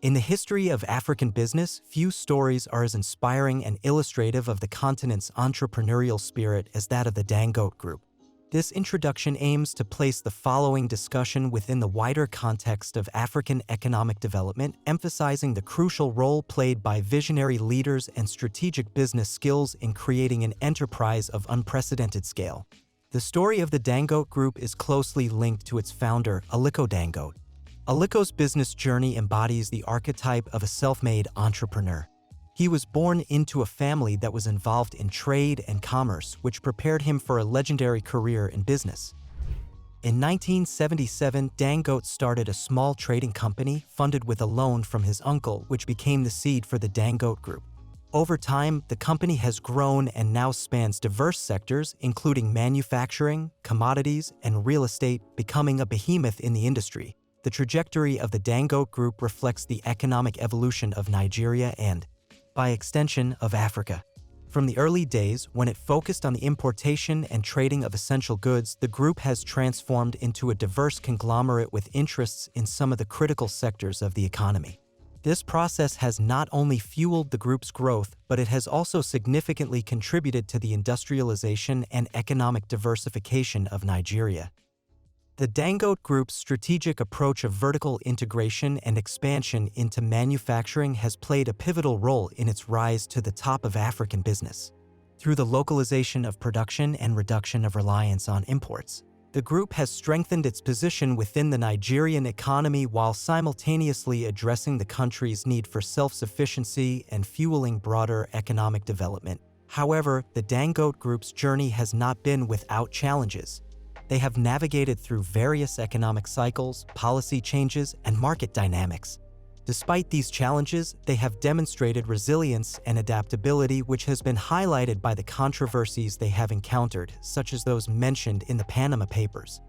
In the history of African business, few stories are as inspiring and illustrative of the continent's entrepreneurial spirit as that of the Dangote Group. This introduction aims to place the following discussion within the wider context of African economic development, emphasizing the crucial role played by visionary leaders and strategic business skills in creating an enterprise of unprecedented scale. The story of the Dangote Group is closely linked to its founder, Aliko Dangote. Aliko's business journey embodies the archetype of a self-made entrepreneur. He was born into a family that was involved in trade and commerce, which prepared him for a legendary career in business. In 1977, Dangote started a small trading company funded with a loan from his uncle, which became the seed for the Dangote Group. Over time, the company has grown and now spans diverse sectors, including manufacturing, commodities, and real estate, becoming a behemoth in the industry. The trajectory of the Dangote Group reflects the economic evolution of Nigeria and, by extension, of Africa. From the early days, when it focused on the importation and trading of essential goods, the group has transformed into a diverse conglomerate with interests in some of the critical sectors of the economy. This process has not only fueled the group's growth, but it has also significantly contributed to the industrialization and economic diversification of Nigeria. The Dangote Group's strategic approach of vertical integration and expansion into manufacturing has played a pivotal role in its rise to the top of African business. Through the localization of production and reduction of reliance on imports, the group has strengthened its position within the Nigerian economy while simultaneously addressing the country's need for self-sufficiency and fueling broader economic development. However, the Dangote Group's journey has not been without challenges. They have navigated through various economic cycles, policy changes, and market dynamics. Despite these challenges, they have demonstrated resilience and adaptability, which has been highlighted by the controversies they have encountered, such as those mentioned in the Panama Papers.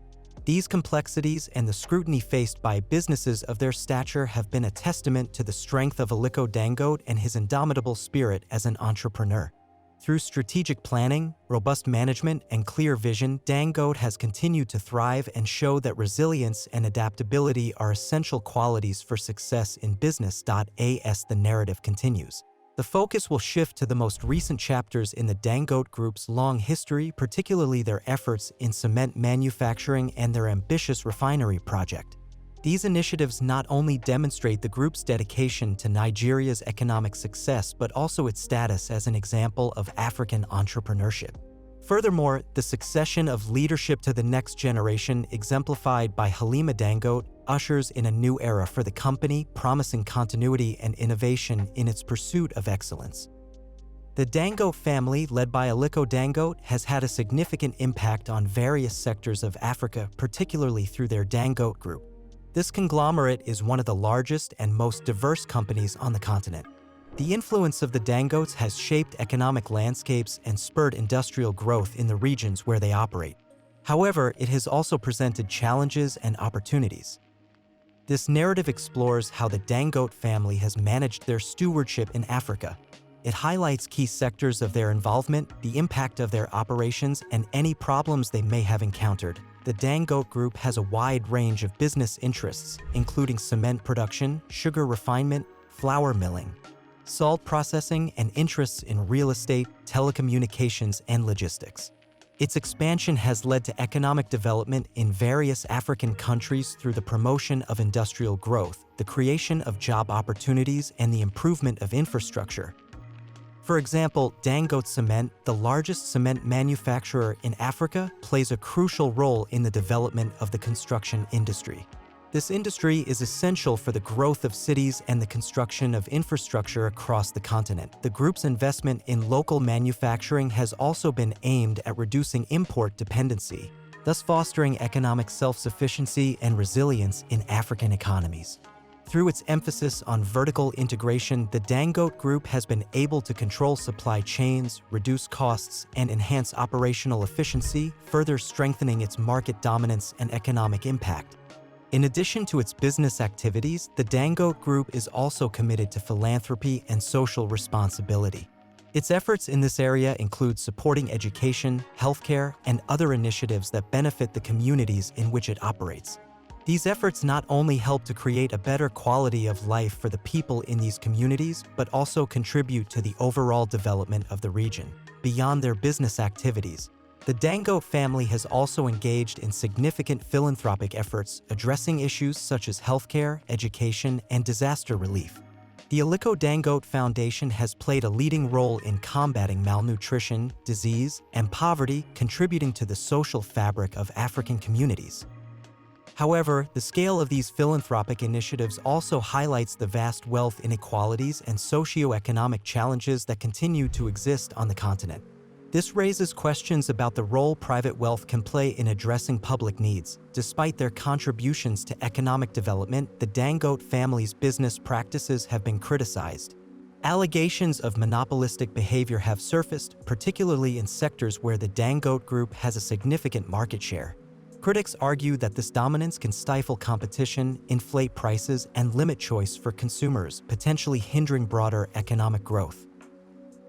These complexities and the scrutiny faced by businesses of their stature have been a testament to the strength of Aliko Dangote and his indomitable spirit as an entrepreneur. Through strategic planning, robust management, and clear vision, Dangote has continued to thrive and show that resilience and adaptability are essential qualities for success in business. As the narrative continues, the focus will shift to the most recent chapters in the Dangote Group's long history, particularly their efforts in cement manufacturing and their ambitious refinery project. These initiatives not only demonstrate the group's dedication to Nigeria's economic success, but also its status as an example of African entrepreneurship. Furthermore, the succession of leadership to the next generation, exemplified by Halima Dangote, ushers in a new era for the company, promising continuity and innovation in its pursuit of excellence. The Dangote family, led by Aliko Dangote, has had a significant impact on various sectors of Africa, particularly through their Dangote Group. This conglomerate is one of the largest and most diverse companies on the continent. The influence of the Dangotes has shaped economic landscapes and spurred industrial growth in the regions where they operate. However, it has also presented challenges and opportunities. This narrative explores how the Dangote family has managed their stewardship in Africa. It highlights key sectors of their involvement, the impact of their operations, and any problems they may have encountered. The Dangote Group has a wide range of business interests, including cement production, sugar refinement, flour milling, salt processing, and interests in real estate, telecommunications, and logistics. Its expansion has led to economic development in various African countries through the promotion of industrial growth, the creation of job opportunities, and the improvement of infrastructure. For example, Dangote Cement, the largest cement manufacturer in Africa, plays a crucial role in the development of the construction industry. This industry is essential for the growth of cities and the construction of infrastructure across the continent. The group's investment in local manufacturing has also been aimed at reducing import dependency, thus fostering economic self-sufficiency and resilience in African economies. Through its emphasis on vertical integration, the Dangote Group has been able to control supply chains, reduce costs, and enhance operational efficiency, further strengthening its market dominance and economic impact. In addition to its business activities, the Dangote Group is also committed to philanthropy and social responsibility. Its efforts in this area include supporting education, healthcare, and other initiatives that benefit the communities in which it operates. These efforts not only help to create a better quality of life for the people in these communities, but also contribute to the overall development of the region. Beyond their business activities, the Dangote family has also engaged in significant philanthropic efforts addressing issues such as healthcare, education, and disaster relief. The Aliko Dangote Foundation has played a leading role in combating malnutrition, disease, and poverty, contributing to the social fabric of African communities. However, the scale of these philanthropic initiatives also highlights the vast wealth inequalities and socio-economic challenges that continue to exist on the continent. This raises questions about the role private wealth can play in addressing public needs. Despite their contributions to economic development, the Dangote family's business practices have been criticized. Allegations of monopolistic behavior have surfaced, particularly in sectors where the Dangote Group has a significant market share. Critics argue that this dominance can stifle competition, inflate prices, and limit choice for consumers, potentially hindering broader economic growth.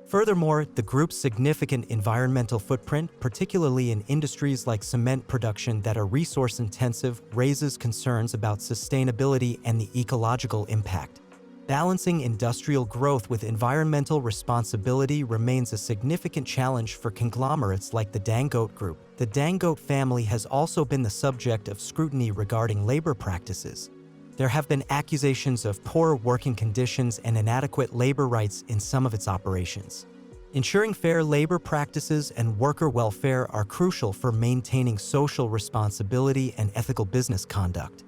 Furthermore, the group's significant environmental footprint, particularly in industries like cement production that are resource-intensive, raises concerns about sustainability and the ecological impact. Balancing industrial growth with environmental responsibility remains a significant challenge for conglomerates like the Dangote Group. The Dangote family has also been the subject of scrutiny regarding labor practices. There have been accusations of poor working conditions and inadequate labor rights in some of its operations. Ensuring fair labor practices and worker welfare are crucial for maintaining social responsibility and ethical business conduct.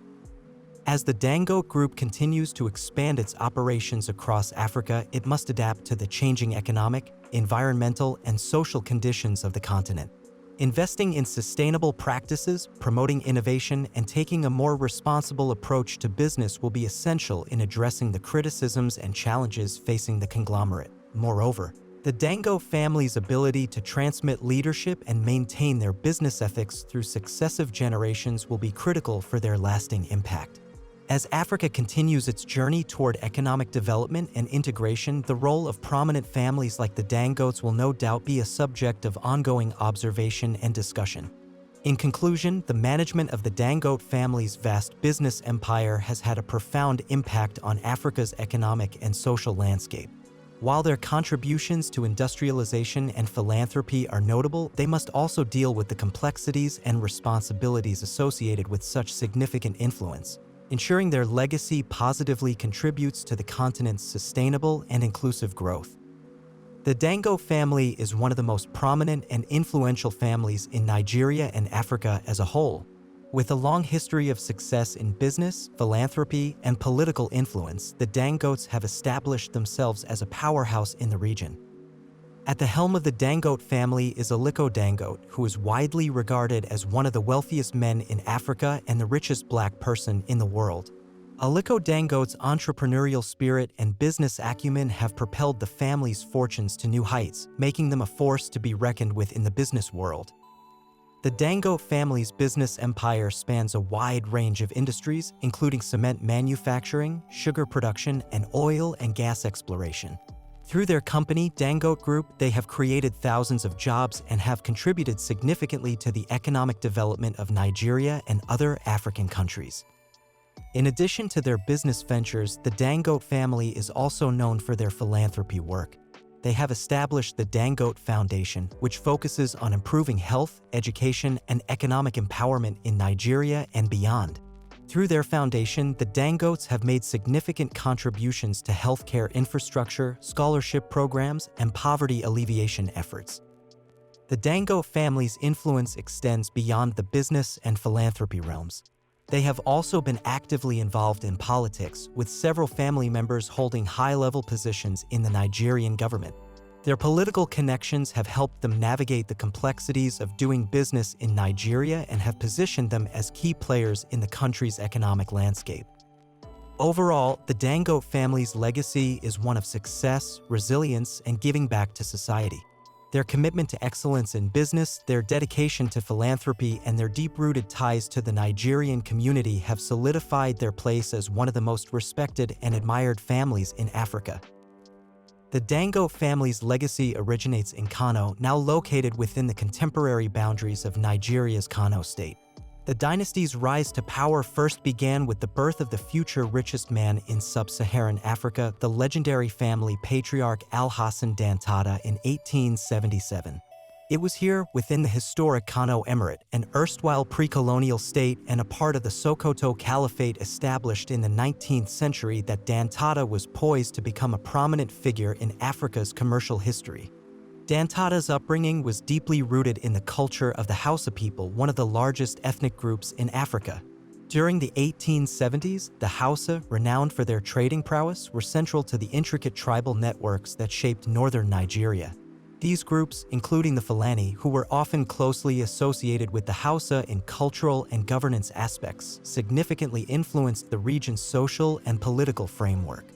As the Dangote Group continues to expand its operations across Africa, it must adapt to the changing economic, environmental, and social conditions of the continent. Investing in sustainable practices, promoting innovation, and taking a more responsible approach to business will be essential in addressing the criticisms and challenges facing the conglomerate. Moreover, the Dangote family's ability to transmit leadership and maintain their business ethics through successive generations will be critical for their lasting impact. As Africa continues its journey toward economic development and integration, the role of prominent families like the Dangotes will no doubt be a subject of ongoing observation and discussion. In conclusion, the management of the Dangote family's vast business empire has had a profound impact on Africa's economic and social landscape. While their contributions to industrialization and philanthropy are notable, they must also deal with the complexities and responsibilities associated with such significant influence. Ensuring their legacy positively contributes to the continent's sustainable and inclusive growth. The Dangote family is one of the most prominent and influential families in Nigeria and Africa as a whole. With a long history of success in business, philanthropy, and political influence, the Dangotes have established themselves as a powerhouse in the region. At the helm of the Dangote family is Aliko Dangote, who is widely regarded as one of the wealthiest men in Africa and the richest black person in the world. Aliko Dangote's entrepreneurial spirit and business acumen have propelled the family's fortunes to new heights, making them a force to be reckoned with in the business world. The Dangote family's business empire spans a wide range of industries, including cement manufacturing, sugar production, and oil and gas exploration. Through their company, Dangote Group, they have created thousands of jobs and have contributed significantly to the economic development of Nigeria and other African countries. In addition to their business ventures, the Dangote family is also known for their philanthropy work. They have established the Dangote Foundation, which focuses on improving health, education, and economic empowerment in Nigeria and beyond. Through their foundation, the Dangotes have made significant contributions to healthcare infrastructure, scholarship programs, and poverty alleviation efforts. The Dangote family's influence extends beyond the business and philanthropy realms. They have also been actively involved in politics, with several family members holding high-level positions in the Nigerian government. Their political connections have helped them navigate the complexities of doing business in Nigeria and have positioned them as key players in the country's economic landscape. Overall, the Dangote family's legacy is one of success, resilience, and giving back to society. Their commitment to excellence in business, their dedication to philanthropy, and their deep-rooted ties to the Nigerian community have solidified their place as one of the most respected and admired families in Africa. The Dangote family's legacy originates in Kano, now located within the contemporary boundaries of Nigeria's Kano state. The dynasty's rise to power first began with the birth of the future richest man in sub-Saharan Africa, the legendary family patriarch Sanusi Dantata, in 1877. It was here, within the historic Kano Emirate, an erstwhile pre-colonial state and a part of the Sokoto Caliphate established in the 19th century, that Dantata was poised to become a prominent figure in Africa's commercial history. Dantata's upbringing was deeply rooted in the culture of the Hausa people, one of the largest ethnic groups in Africa. During the 1870s, the Hausa, renowned for their trading prowess, were central to the intricate tribal networks that shaped northern Nigeria. These groups, including the Fulani, who were often closely associated with the Hausa in cultural and governance aspects, significantly influenced the region's social and political framework.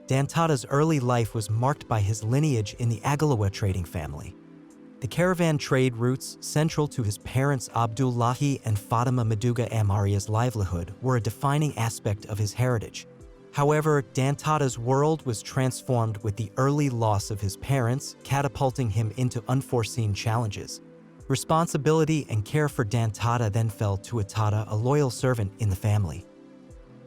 Dantata's early life was marked by his lineage in the Agalawa trading family. The caravan trade routes, central to his parents Abdullahi and Fatima Maduga Amaria's livelihood, were a defining aspect of his heritage. However, Dantata's world was transformed with the early loss of his parents, catapulting him into unforeseen challenges. Responsibility and care for Dantata then fell to Atata, a loyal servant in the family.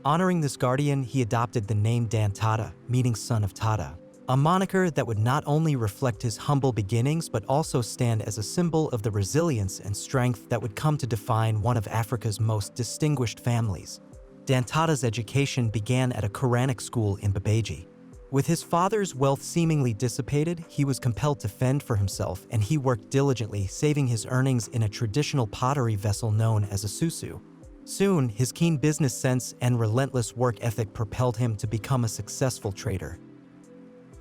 Honoring this guardian, he adopted the name Dantata, meaning son of Tata, a moniker that would not only reflect his humble beginnings but also stand as a symbol of the resilience and strength that would come to define one of Africa's most distinguished families. Dantata's education began at a Quranic school in Babeji. With his father's wealth seemingly dissipated, he was compelled to fend for himself, and he worked diligently, saving his earnings in a traditional pottery vessel known as a susu. Soon, his keen business sense and relentless work ethic propelled him to become a successful trader.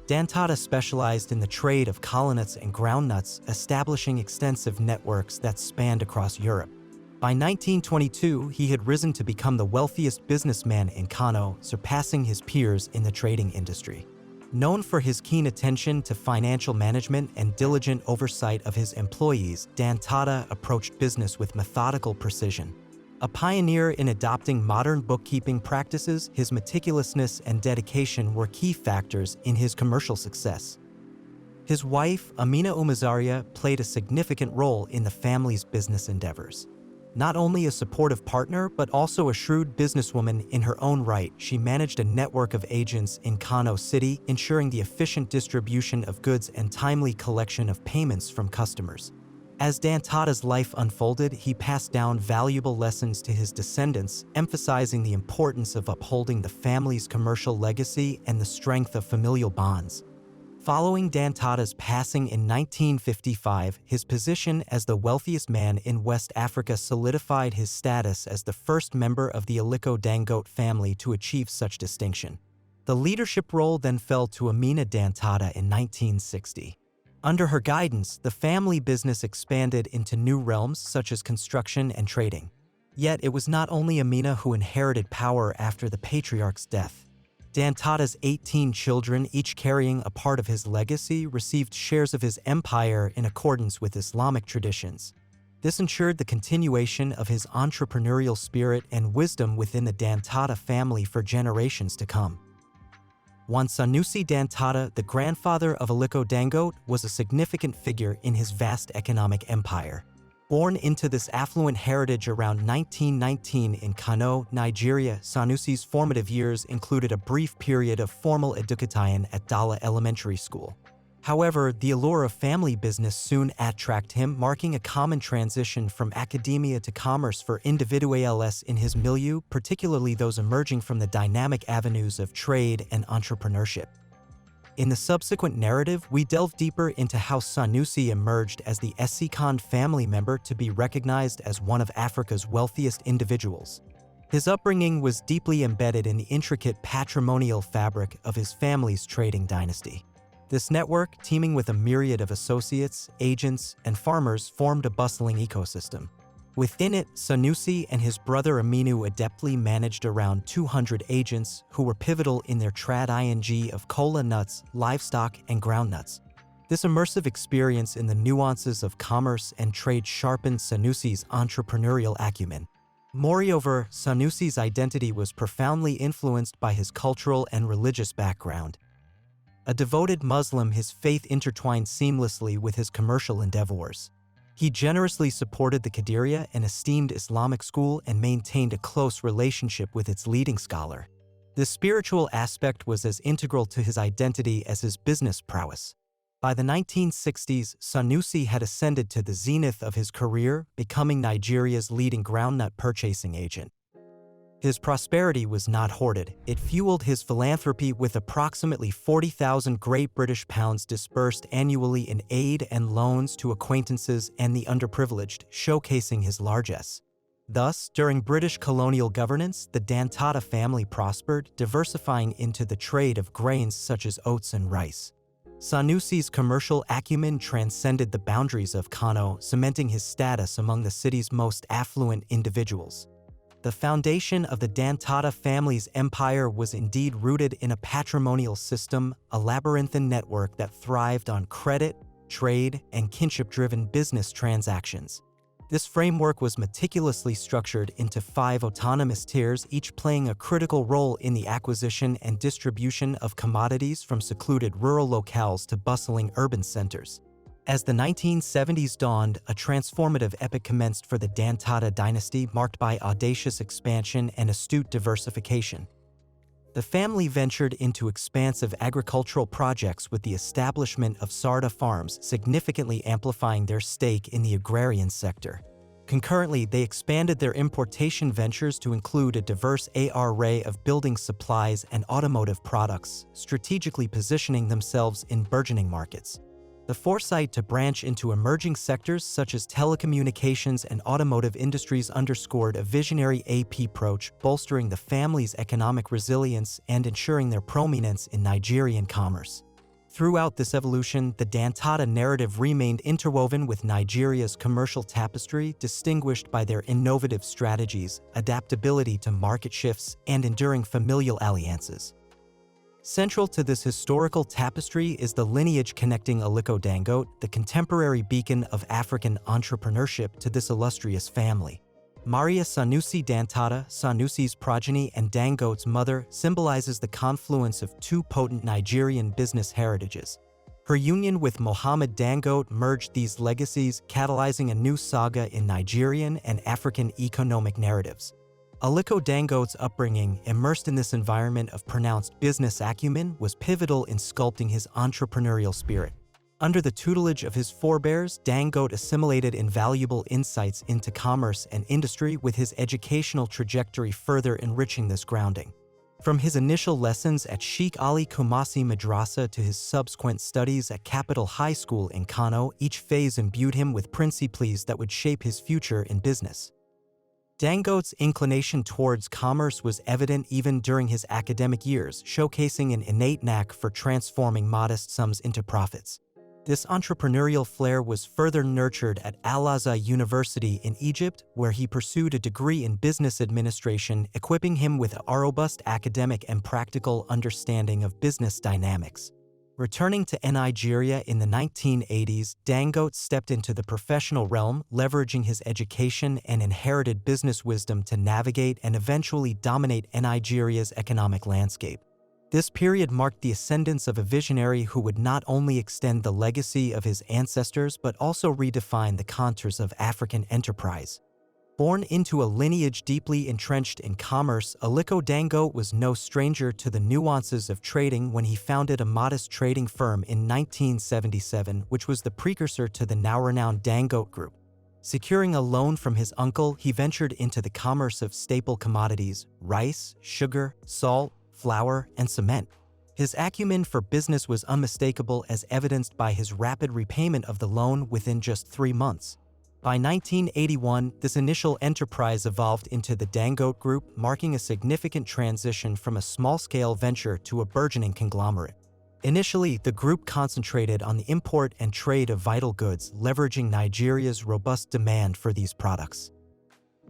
Dantata specialized in the trade of collarnuts and groundnuts, establishing extensive networks that spanned across Europe. By 1922, he had risen to become the wealthiest businessman in Kano, surpassing his peers in the trading industry. Known for his keen attention to financial management and diligent oversight of his employees, Dantata approached business with methodical precision. A pioneer in adopting modern bookkeeping practices, his meticulousness and dedication were key factors in his commercial success. His wife, Amina Umazaria, played a significant role in the family's business endeavors. Not only a supportive partner, but also a shrewd businesswoman in her own right, she managed a network of agents in Kano City, ensuring the efficient distribution of goods and timely collection of payments from customers. As Dantata's life unfolded, he passed down valuable lessons to his descendants, emphasizing the importance of upholding the family's commercial legacy and the strength of familial bonds. Following Dantata's passing in 1955, his position as the wealthiest man in West Africa solidified his status as the first member of the Aliko Dangote family to achieve such distinction. The leadership role then fell to Amina Dantata in 1960. Under her guidance, the family business expanded into new realms such as construction and trading. Yet it was not only Amina who inherited power after the patriarch's death. Dantata's 18 children, each carrying a part of his legacy, received shares of his empire in accordance with Islamic traditions. This ensured the continuation of his entrepreneurial spirit and wisdom within the Dantata family for generations to come. One Sanusi Dantata, the grandfather of Aliko Dangote, was a significant figure in his vast economic empire. Born into this affluent heritage around 1919 in Kano, Nigeria, Sanusi's formative years included a brief period of formal education at Dala Elementary School. However, the allure of family business soon attracted him, marking a common transition from academia to commerce for individuals in his milieu, particularly those emerging from the dynamic avenues of trade and entrepreneurship. In the subsequent narrative, we delve deeper into how Sanusi emerged as the Esikand family member to be recognized as one of Africa's wealthiest individuals. His upbringing was deeply embedded in the intricate patrimonial fabric of his family's trading dynasty. This network, teeming with a myriad of associates, agents, and farmers, formed a bustling ecosystem. Within it, Sanusi and his brother Aminu adeptly managed around 200 agents who were pivotal in their trad of kola nuts, livestock, and groundnuts. This immersive experience in the nuances of commerce and trade sharpened Sanusi's entrepreneurial acumen. Moreover, Sanusi's identity was profoundly influenced by his cultural and religious background. A devoted Muslim, his faith intertwined seamlessly with his commercial endeavors. He generously supported the Qadiriya, an esteemed Islamic school, and maintained a close relationship with its leading scholar. The spiritual aspect was as integral to his identity as his business prowess. By the 1960s, Sanusi had ascended to the zenith of his career, becoming Nigeria's leading groundnut purchasing agent. His prosperity was not hoarded. It fueled his philanthropy with approximately 40,000 Great British pounds disbursed annually in aid and loans to acquaintances and the underprivileged, showcasing his largesse. Thus, during British colonial governance, the Dantata family prospered, diversifying into the trade of grains such as oats and rice. Sanusi's commercial acumen transcended the boundaries of Kano, cementing his status among the city's most affluent individuals. The foundation of the Dantata family's empire was indeed rooted in a patrimonial system, a labyrinthine network that thrived on credit, trade, and kinship-driven business transactions. This framework was meticulously structured into 5 autonomous tiers, each playing a critical role in the acquisition and distribution of commodities from secluded rural locales to bustling urban centers. As the 1970s dawned, a transformative epoch commenced for the Dantata dynasty, marked by audacious expansion and astute diversification. The family ventured into expansive agricultural projects with the establishment of Sarda farms, significantly amplifying their stake in the agrarian sector. Concurrently, they expanded their importation ventures to include a diverse array of building supplies and automotive products, strategically positioning themselves in burgeoning markets. The foresight to branch into emerging sectors such as telecommunications and automotive industries underscored a visionary approach, bolstering the family's economic resilience and ensuring their prominence in Nigerian commerce. Throughout this evolution, the Dantata narrative remained interwoven with Nigeria's commercial tapestry, distinguished by their innovative strategies, adaptability to market shifts, and enduring familial alliances. Central to this historical tapestry is the lineage connecting Aliko Dangote, the contemporary beacon of African entrepreneurship, to this illustrious family. Maria Sanusi Dantata, Sanusi's progeny and Dangote's mother, symbolizes the confluence of 2 potent Nigerian business heritages. Her union with Mohammed Dangote merged these legacies, catalyzing a new saga in Nigerian and African economic narratives. Aliko Dangote's upbringing, immersed in this environment of pronounced business acumen, was pivotal in sculpting his entrepreneurial spirit. Under the tutelage of his forebears, Dangote assimilated invaluable insights into commerce and industry, with his educational trajectory further enriching this grounding. From his initial lessons at Sheikh Ali Kumasi Madrasa to his subsequent studies at Capital High School in Kano, each phase imbued him with principles that would shape his future in business. Dangote's inclination towards commerce was evident even during his academic years, showcasing an innate knack for transforming modest sums into profits. This entrepreneurial flair was further nurtured at Al-Azhar University in Egypt, where he pursued a degree in business administration, equipping him with a robust academic and practical understanding of business dynamics. Returning to Nigeria in the 1980s, Dangote stepped into the professional realm, leveraging his education and inherited business wisdom to navigate and eventually dominate Nigeria's economic landscape. This period marked the ascendance of a visionary who would not only extend the legacy of his ancestors but also redefine the contours of African enterprise. Born into a lineage deeply entrenched in commerce, Aliko Dangote was no stranger to the nuances of trading when he founded a modest trading firm in 1977, which was the precursor to the now-renowned Dangote Group. Securing a loan from his uncle, he ventured into the commerce of staple commodities: rice, sugar, salt, flour, and cement. His acumen for business was unmistakable, as evidenced by his rapid repayment of the loan within just 3 months. By 1981, this initial enterprise evolved into the Dangote Group, marking a significant transition from a small-scale venture to a burgeoning conglomerate. Initially, the group concentrated on the import and trade of vital goods, leveraging Nigeria's robust demand for these products.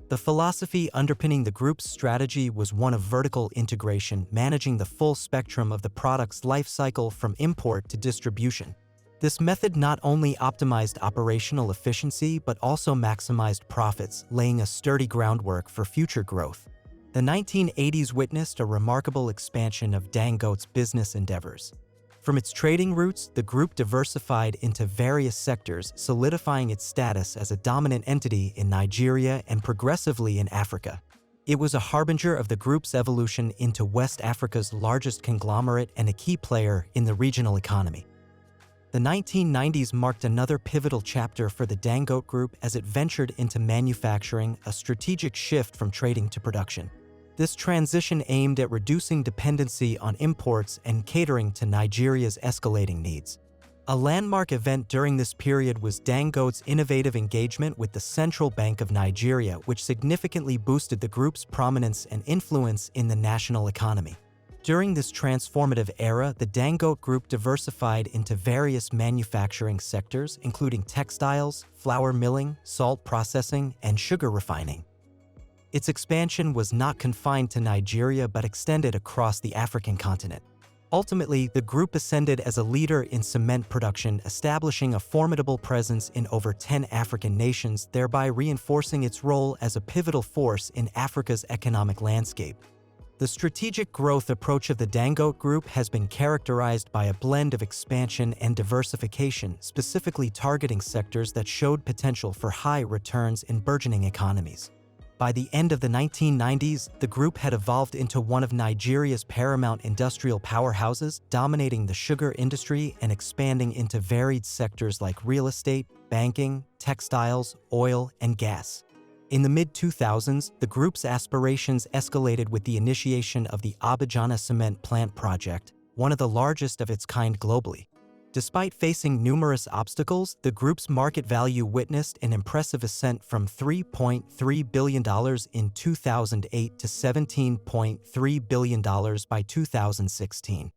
The philosophy underpinning the group's strategy was one of vertical integration, managing the full spectrum of the product's life cycle from import to distribution. This method not only optimized operational efficiency but also maximized profits, laying a sturdy groundwork for future growth. The 1980s witnessed a remarkable expansion of Dangote's business endeavors. From its trading roots, the group diversified into various sectors, solidifying its status as a dominant entity in Nigeria and progressively in Africa. It was a harbinger of the group's evolution into West Africa's largest conglomerate and a key player in the regional economy. The 1990s marked another pivotal chapter for the Dangote Group as it ventured into manufacturing, a strategic shift from trading to production. This transition aimed at reducing dependency on imports and catering to Nigeria's escalating needs. A landmark event during this period was Dangote's innovative engagement with the Central Bank of Nigeria, which significantly boosted the group's prominence and influence in the national economy. During this transformative era, the Dangote Group diversified into various manufacturing sectors, including textiles, flour milling, salt processing, and sugar refining. Its expansion was not confined to Nigeria but extended across the African continent. Ultimately, the group ascended as a leader in cement production, establishing a formidable presence in over 10 African nations, thereby reinforcing its role as a pivotal force in Africa's economic landscape. The strategic growth approach of the Dangote Group has been characterized by a blend of expansion and diversification, specifically targeting sectors that showed potential for high returns in burgeoning economies. By the end of the 1990s, the group had evolved into one of Nigeria's paramount industrial powerhouses, dominating the sugar industry and expanding into varied sectors like real estate, banking, textiles, oil, and gas. In the mid-2000s, the group's aspirations escalated with the initiation of the Abidjan Cement Plant project, one of the largest of its kind globally. Despite facing numerous obstacles, the group's market value witnessed an impressive ascent from $3.3 billion in 2008 to $17.3 billion by 2016.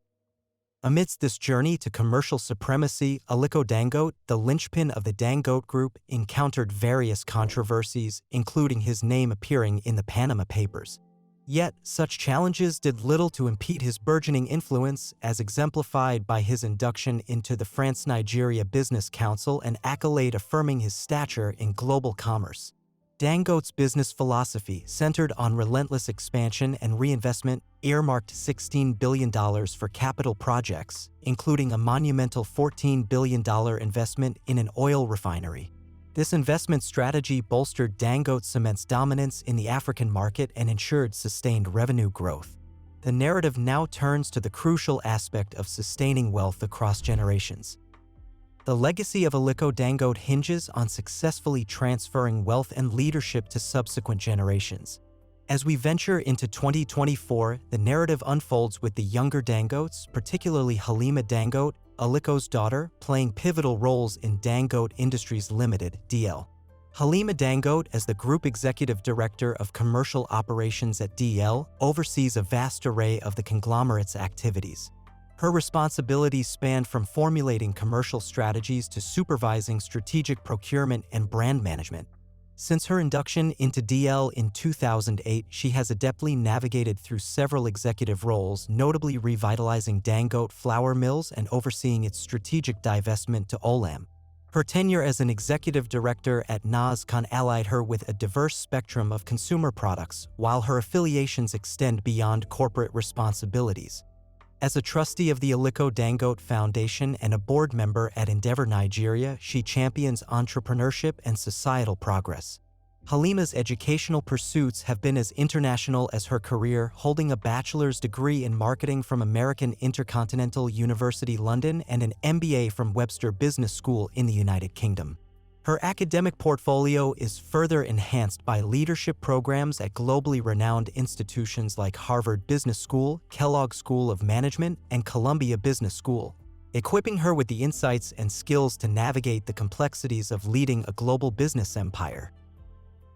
Amidst this journey to commercial supremacy, Aliko Dangote, the linchpin of the Dangote Group, encountered various controversies, including his name appearing in the Panama Papers. Yet, such challenges did little to impede his burgeoning influence, as exemplified by his induction into the France-Nigeria Business Council, an accolade affirming his stature in global commerce. Dangote's business philosophy, centered on relentless expansion and reinvestment, earmarked $16 billion for capital projects, including a monumental $14 billion investment in an oil refinery. This investment strategy bolstered Dangote Cement's dominance in the African market and ensured sustained revenue growth. The narrative now turns to the crucial aspect of sustaining wealth across generations. The legacy of Aliko Dangote hinges on successfully transferring wealth and leadership to subsequent generations. As we venture into 2024, the narrative unfolds with the younger Dangotes, particularly Halima Dangote, Aliko's daughter, playing pivotal roles in Dangote Industries Limited (DL). Halima Dangote, as the Group Executive Director of Commercial Operations at DL, oversees a vast array of the conglomerate's activities. Her responsibilities span from formulating commercial strategies to supervising strategic procurement and brand management. Since her induction into DL in 2008, she has adeptly navigated through several executive roles, notably revitalizing Dangote flour mills and overseeing its strategic divestment to Olam. Her tenure as an executive director at NASCON allied her with a diverse spectrum of consumer products, while her affiliations extend beyond corporate responsibilities. As a trustee of the Aliko Dangote Foundation and a board member at Endeavor Nigeria, she champions entrepreneurship and societal progress. Halima's educational pursuits have been as international as her career, holding a bachelor's degree in marketing from American Intercontinental University London and an MBA from Webster Business School in the United Kingdom. Her academic portfolio is further enhanced by leadership programs at globally renowned institutions like Harvard Business School, Kellogg School of Management, and Columbia Business School, equipping her with the insights and skills to navigate the complexities of leading a global business empire.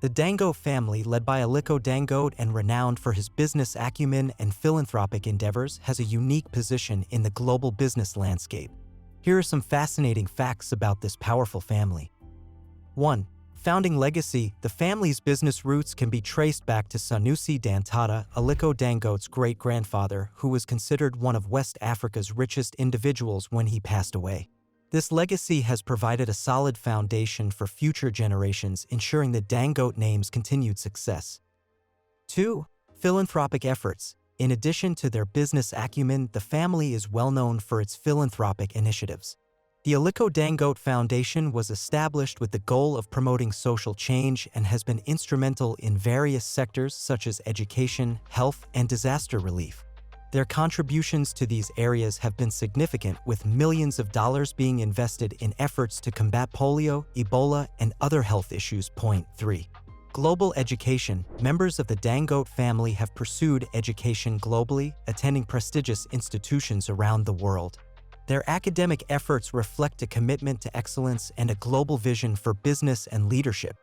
The Dangote family, led by Aliko Dangote and renowned for his business acumen and philanthropic endeavors, has a unique position in the global business landscape. Here are some fascinating facts about this powerful family. 1. Founding legacy. The family's business roots can be traced back to Sanusi Dantata, Aliko Dangote's great-grandfather, who was considered one of West Africa's richest individuals when he passed away. This legacy has provided a solid foundation for future generations, ensuring the Dangote name's continued success. 2. Philanthropic efforts. In addition to their business acumen, the family is well known for its philanthropic initiatives. The Aliko Dangote Foundation was established with the goal of promoting social change and has been instrumental in various sectors such as education, health, and disaster relief. Their contributions to these areas have been significant, with millions of dollars being invested in efforts to combat polio, Ebola, and other health issues. Point 3. Global education. Members of the Dangote family have pursued education globally, attending prestigious institutions around the world. Their academic efforts reflect a commitment to excellence and a global vision for business and leadership.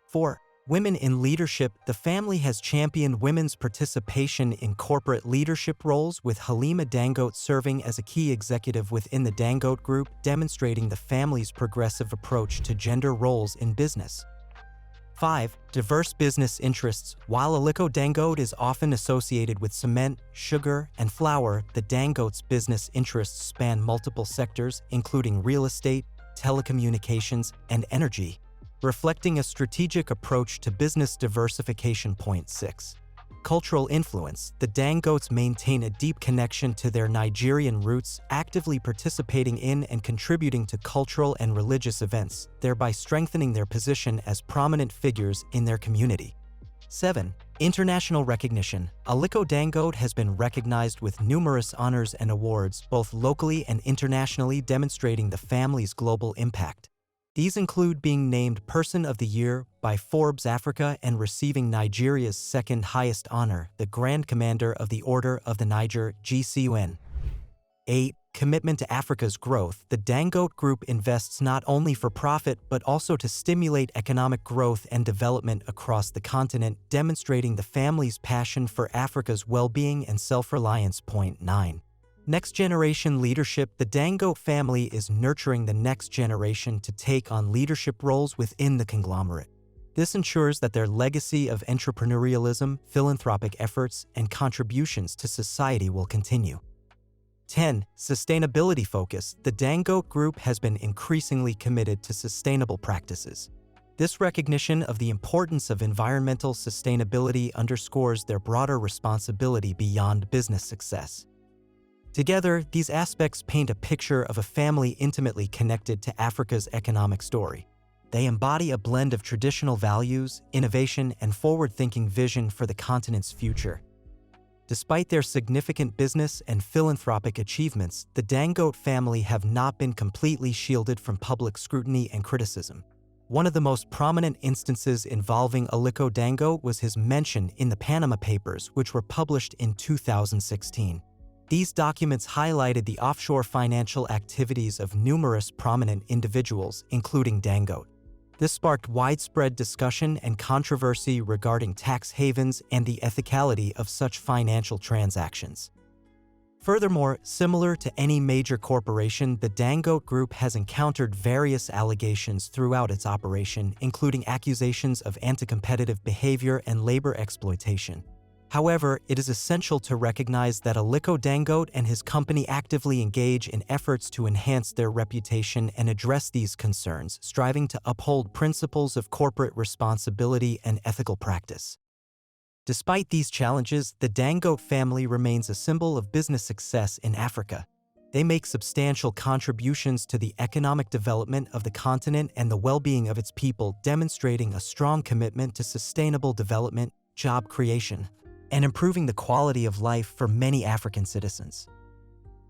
4. Women in leadership. The family has championed women's participation in corporate leadership roles, with Halima Dangote serving as a key executive within the Dangote Group, demonstrating the family's progressive approach to gender roles in business. 5. Diverse business interests. While Aliko Dangote is often associated with cement, sugar, and flour, the Dangote's business interests span multiple sectors, including real estate, telecommunications, and energy, reflecting a strategic approach to business diversification. Point 6. Cultural influence. The Dangotes maintain a deep connection to their Nigerian roots, actively participating in and contributing to cultural and religious events, thereby strengthening their position as prominent figures in their community. 7. International recognition. Aliko Dangote has been recognized with numerous honors and awards, both locally and internationally, demonstrating the family's global impact. These include being named Person of the Year by Forbes Africa and receiving Nigeria's second highest honor, the Grand Commander of the Order of the Niger, GCUN. 8. Commitment to Africa's growth. The Dangote Group invests not only for profit but also to stimulate economic growth and development across the continent, demonstrating the family's passion for Africa's well-being and self-reliance. Point 9. Next-generation leadership. The Dangote family is nurturing the next generation to take on leadership roles within the conglomerate. This ensures that their legacy of entrepreneurialism, philanthropic efforts, and contributions to society will continue. 10. Sustainability focus. The Dangote Group has been increasingly committed to sustainable practices. This recognition of the importance of environmental sustainability underscores their broader responsibility beyond business success. Together, these aspects paint a picture of a family intimately connected to Africa's economic story. They embody a blend of traditional values, innovation, and forward-thinking vision for the continent's future. Despite their significant business and philanthropic achievements, the Dangote family have not been completely shielded from public scrutiny and criticism. One of the most prominent instances involving Aliko Dangote was his mention in the Panama Papers, which were published in 2016. These documents highlighted the offshore financial activities of numerous prominent individuals, including Dangote. This sparked widespread discussion and controversy regarding tax havens and the ethicality of such financial transactions. Furthermore, similar to any major corporation, the Dangote Group has encountered various allegations throughout its operation, including accusations of anti-competitive behavior and labor exploitation. However, it is essential to recognize that Aliko Dangote and his company actively engage in efforts to enhance their reputation and address these concerns, striving to uphold principles of corporate responsibility and ethical practice. Despite these challenges, the Dangote family remains a symbol of business success in Africa. They make substantial contributions to the economic development of the continent and the well-being of its people, demonstrating a strong commitment to sustainable development, job creation, and improving the quality of life for many African citizens.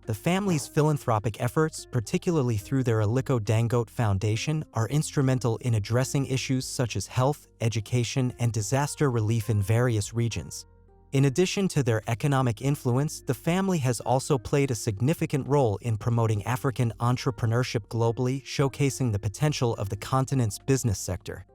The family's philanthropic efforts, particularly through their Aliko Dangote Foundation, are instrumental in addressing issues such as health, education, and disaster relief in various regions. In addition to their economic influence, the family has also played a significant role in promoting African entrepreneurship globally, showcasing the potential of the continent's business sector.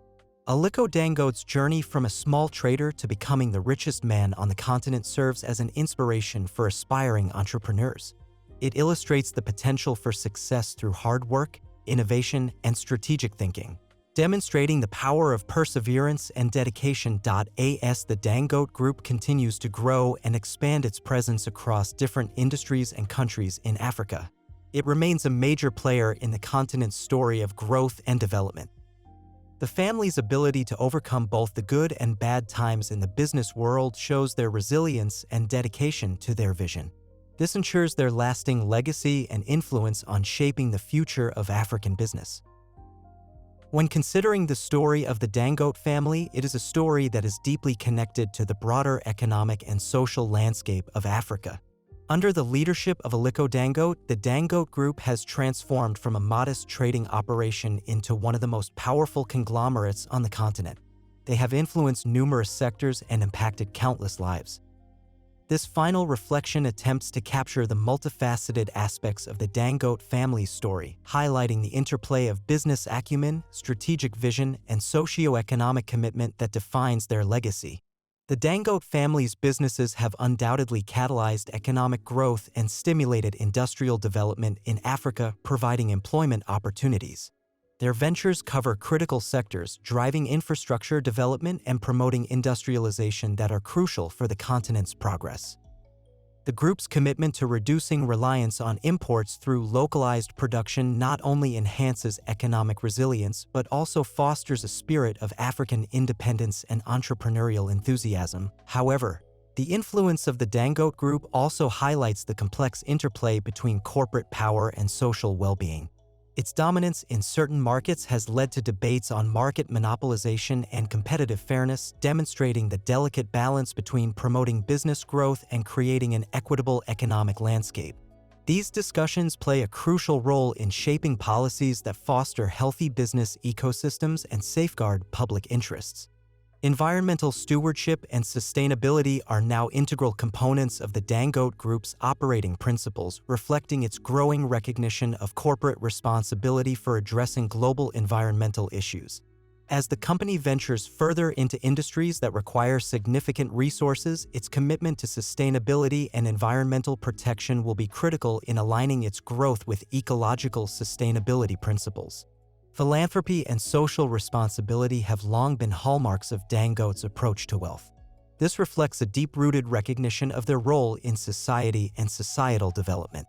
Aliko Dangote's journey from a small trader to becoming the richest man on the continent serves as an inspiration for aspiring entrepreneurs. It illustrates the potential for success through hard work, innovation, and strategic thinking, demonstrating the power of perseverance and dedication. As the Dangote Group continues to grow and expand its presence across different industries and countries in Africa, it remains a major player in the continent's story of growth and development. The family's ability to overcome both the good and bad times in the business world shows their resilience and dedication to their vision. This ensures their lasting legacy and influence on shaping the future of African business. When considering the story of the Dangote family, it is a story that is deeply connected to the broader economic and social landscape of Africa. Under the leadership of Aliko Dangote, the Dangote Group has transformed from a modest trading operation into one of the most powerful conglomerates on the continent. They have influenced numerous sectors and impacted countless lives. This final reflection attempts to capture the multifaceted aspects of the Dangote family's story, highlighting the interplay of business acumen, strategic vision, and socio-economic commitment that defines their legacy. The Dangote family's businesses have undoubtedly catalyzed economic growth and stimulated industrial development in Africa, providing employment opportunities. Their ventures cover critical sectors, driving infrastructure development and promoting industrialization that are crucial for the continent's progress. The group's commitment to reducing reliance on imports through localized production not only enhances economic resilience but also fosters a spirit of African independence and entrepreneurial enthusiasm. However, the influence of the Dangote Group also highlights the complex interplay between corporate power and social well-being. Its dominance in certain markets has led to debates on market monopolization and competitive fairness, demonstrating the delicate balance between promoting business growth and creating an equitable economic landscape. These discussions play a crucial role in shaping policies that foster healthy business ecosystems and safeguard public interests. Environmental stewardship and sustainability are now integral components of the Dangote Group's operating principles, reflecting its growing recognition of corporate responsibility for addressing global environmental issues. As the company ventures further into industries that require significant resources, its commitment to sustainability and environmental protection will be critical in aligning its growth with ecological sustainability principles. Philanthropy and social responsibility have long been hallmarks of Dangote's approach to wealth. This reflects a deep-rooted recognition of their role in society and societal development.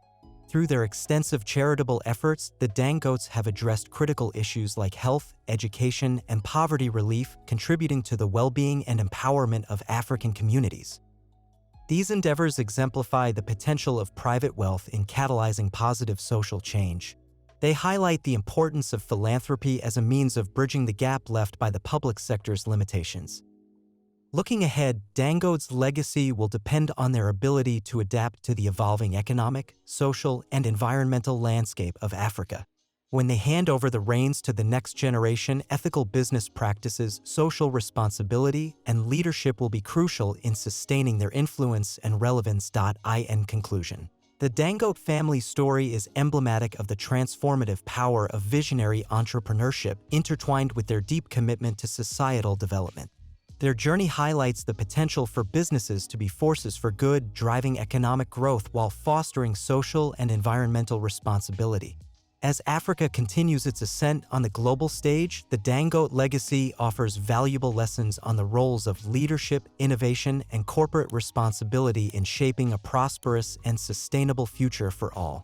Through their extensive charitable efforts, the Dangotes have addressed critical issues like health, education, and poverty relief, contributing to the well-being and empowerment of African communities. These endeavors exemplify the potential of private wealth in catalyzing positive social change. They highlight the importance of philanthropy as a means of bridging the gap left by the public sector's limitations. Looking ahead, Dangote's legacy will depend on their ability to adapt to the evolving economic, social, and environmental landscape of Africa. When they hand over the reins to the next generation, ethical business practices, social responsibility, and leadership will be crucial in sustaining their influence and relevance. In conclusion, the Dangote family story is emblematic of the transformative power of visionary entrepreneurship intertwined with their deep commitment to societal development. Their journey highlights the potential for businesses to be forces for good, driving economic growth while fostering social and environmental responsibility. As Africa continues its ascent on the global stage, the Dangote legacy offers valuable lessons on the roles of leadership, innovation, and corporate responsibility in shaping a prosperous and sustainable future for all.